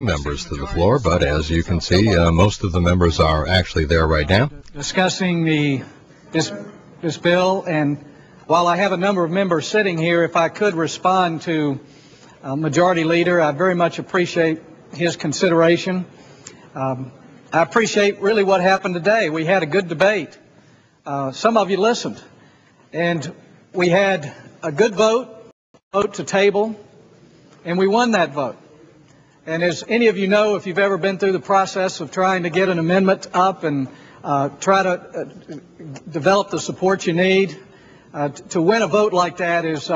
members to the floor, but as you can see, most of the members are actually there right now. Discussing this bill, and while I have a number of members sitting here, if I could respond to Majority Leader, I very much appreciate his consideration. I appreciate really what happened today. We had a good debate. Some of you listened, and we had a good vote to table, and we won that vote. And as any of you know, if you've ever been through the process of trying to get an amendment up and try to develop the support you need, to win a vote like that is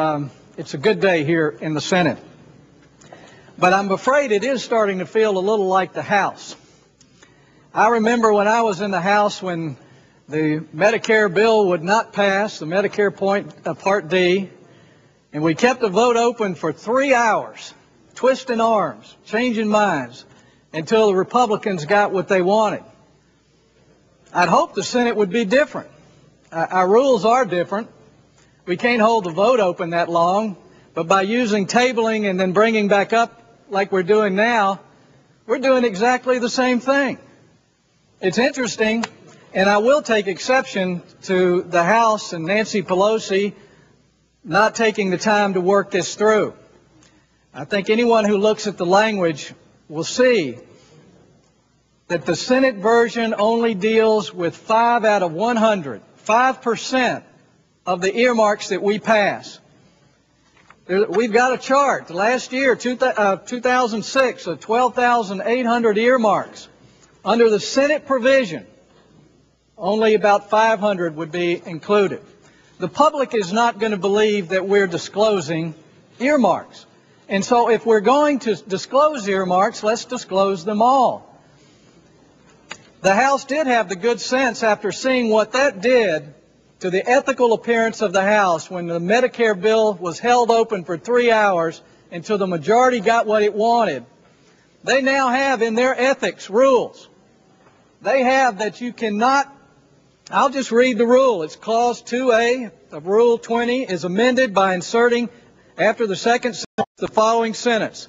it's a good day here in the Senate. But I'm afraid it is starting to feel a little like the House. I remember when I was in the House when the Medicare bill would not pass, the Medicare Part D, and we kept the vote open for 3 hours. Twisting arms, changing minds, until the Republicans got what they wanted. I'd hope the Senate would be different. Our rules are different. We can't hold the vote open that long, but by using tabling and then bringing back up like we're doing now, we're doing exactly the same thing. It's interesting, and I will take exception to the House and Nancy Pelosi not taking the time to work this through. I think anyone who looks at the language will see that the Senate version only deals with 5 out of 100, 5% of the earmarks that we pass. We've got a chart. Last year, 2006, of 12,800 earmarks. Under the Senate provision, only about 500 would be included. The public is not going to believe that we're disclosing earmarks. And so if we're going to disclose earmarks, let's disclose them all. The House did have the good sense, after seeing what that did to the ethical appearance of the House when the Medicare bill was held open for 3 hours until the majority got what it wanted. They now have in their ethics rules. They have that you cannot, I'll just read the rule. It's Clause 2A of Rule 20 is amended by inserting after the second sentence the following sentence.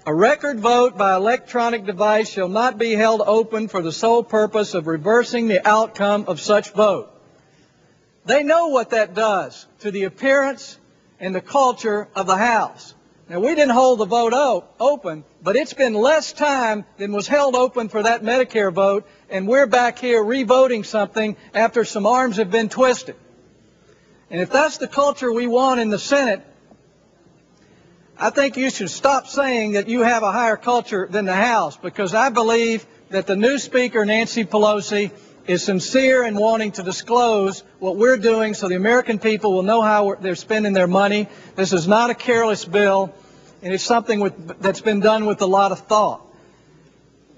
A record vote by electronic device shall not be held open for the sole purpose of reversing the outcome of such vote. They know what that does to the appearance and the culture of the House. Now, we didn't hold the vote open, but it's been less time than was held open for that Medicare vote, and we're back here re-voting something after some arms have been twisted. And if that's the culture we want in the Senate, I think you should stop saying that you have a higher culture than the House, because I believe that the new Speaker, Nancy Pelosi, is sincere in wanting to disclose what we're doing so the American people will know how they're spending their money. This is not a careless bill, and it's something that's been done with a lot of thought.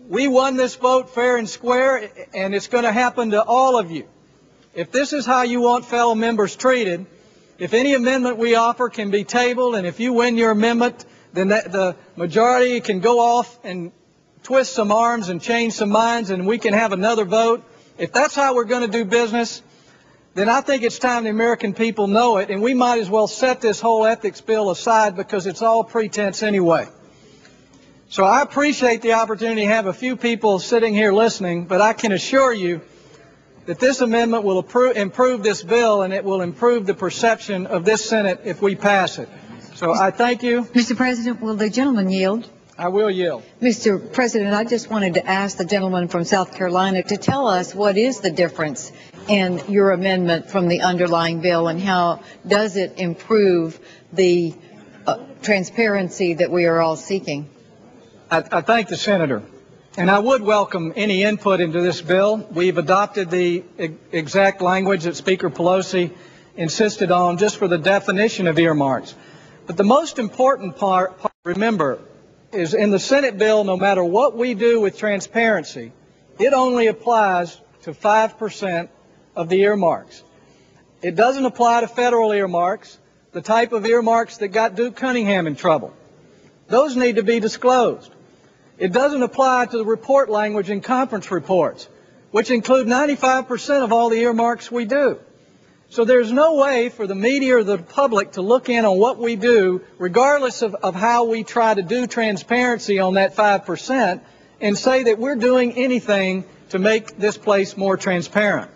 We won this vote fair and square, and it's going to happen to all of you. If this is how you want fellow members treated, if any amendment we offer can be tabled, and if you win your amendment, then the majority can go off and twist some arms and change some minds, and we can have another vote. If that's how we're going to do business, then I think it's time the American people know it, and we might as well set this whole ethics bill aside because it's all pretense anyway. So I appreciate the opportunity to have a few people sitting here listening, but I can assure you that this amendment will improve this bill, and it will improve the perception of this Senate if we pass it. So I thank you. Mr. President, will the gentleman yield? I will yield. Mr. President, I just wanted to ask the gentleman from South Carolina to tell us what is the difference in your amendment from the underlying bill, and how does it improve the transparency that we are all seeking? I thank the Senator. And I would welcome any input into this bill. We've adopted the exact language that Speaker Pelosi insisted on just for the definition of earmarks. But the most important part, remember, is in the Senate bill, no matter what we do with transparency, it only applies to 5% of the earmarks. It doesn't apply to federal earmarks, the type of earmarks that got Duke Cunningham in trouble. Those need to be disclosed. It doesn't apply to the report language in conference reports, which include 95% of all the earmarks we do. So there's no way for the media or the public to look in on what we do, regardless of how we try to do transparency on that 5%, and say that we're doing anything to make this place more transparent.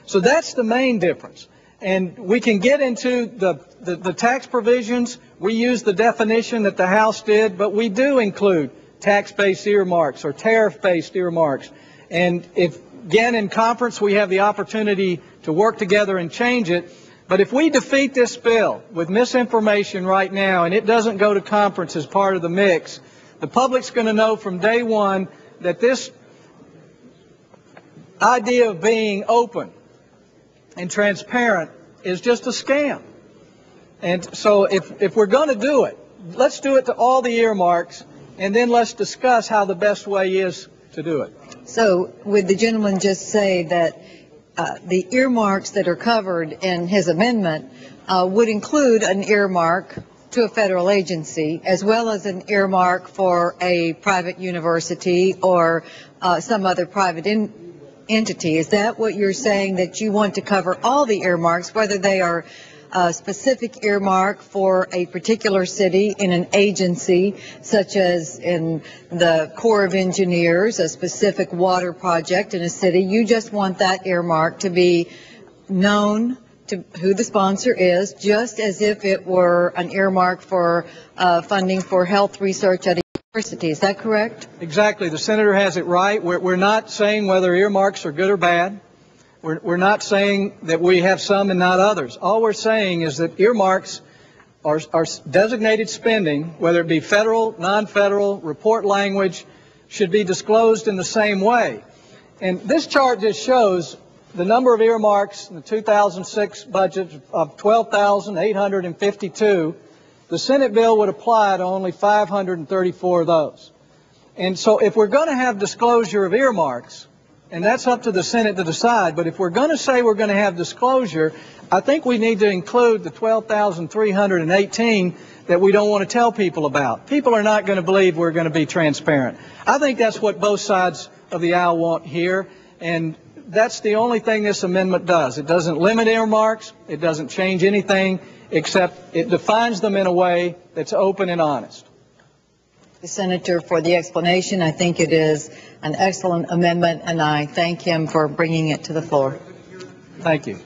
So that's the main difference. And we can get into the tax provisions. We use the definition that the House did, but we do include tax-based earmarks or tariff-based earmarks. And if, again, in conference we have the opportunity to work together and change it, but if we defeat this bill with misinformation right now and it doesn't go to conference as part of the mix, the public's going to know from day one that this idea of being open and transparent is just a scam. And so if we're going to do it, let's do it to all the earmarks, and then let's discuss how the best way is to do it. So would the gentleman just say that the earmarks that are covered in his amendment would include an earmark to a federal agency as well as an earmark for a private university or some other private entity? Is that what you're saying, that you want to cover all the earmarks, whether they are a specific earmark for a particular city in an agency, such as in the Corps of Engineers, a specific water project in a city? You just want that earmark to be known to who the sponsor is, just as if it were an earmark for funding for health research at a university. Is that correct? Exactly. The senator has it right. We're not saying whether earmarks are good or bad. We're not saying that we have some and not others. All we're saying is that earmarks are designated spending, whether it be federal, non-federal, report language, should be disclosed in the same way. And this chart just shows the number of earmarks in the 2006 budget of 12,852. The Senate bill would apply to only 534 of those. And so if we're going to have disclosure of earmarks, and that's up to the Senate to decide, but if we're going to say we're going to have disclosure, I think we need to include the 12,318 that we don't want to tell people about. People are not going to believe we're going to be transparent. I think that's what both sides of the aisle want here, and that's the only thing this amendment does. It doesn't limit earmarks. It doesn't change anything, except it defines them in a way that's open and honest. The Senator for the explanation. I think it is an excellent amendment, and I thank him for bringing it to the floor. Thank you.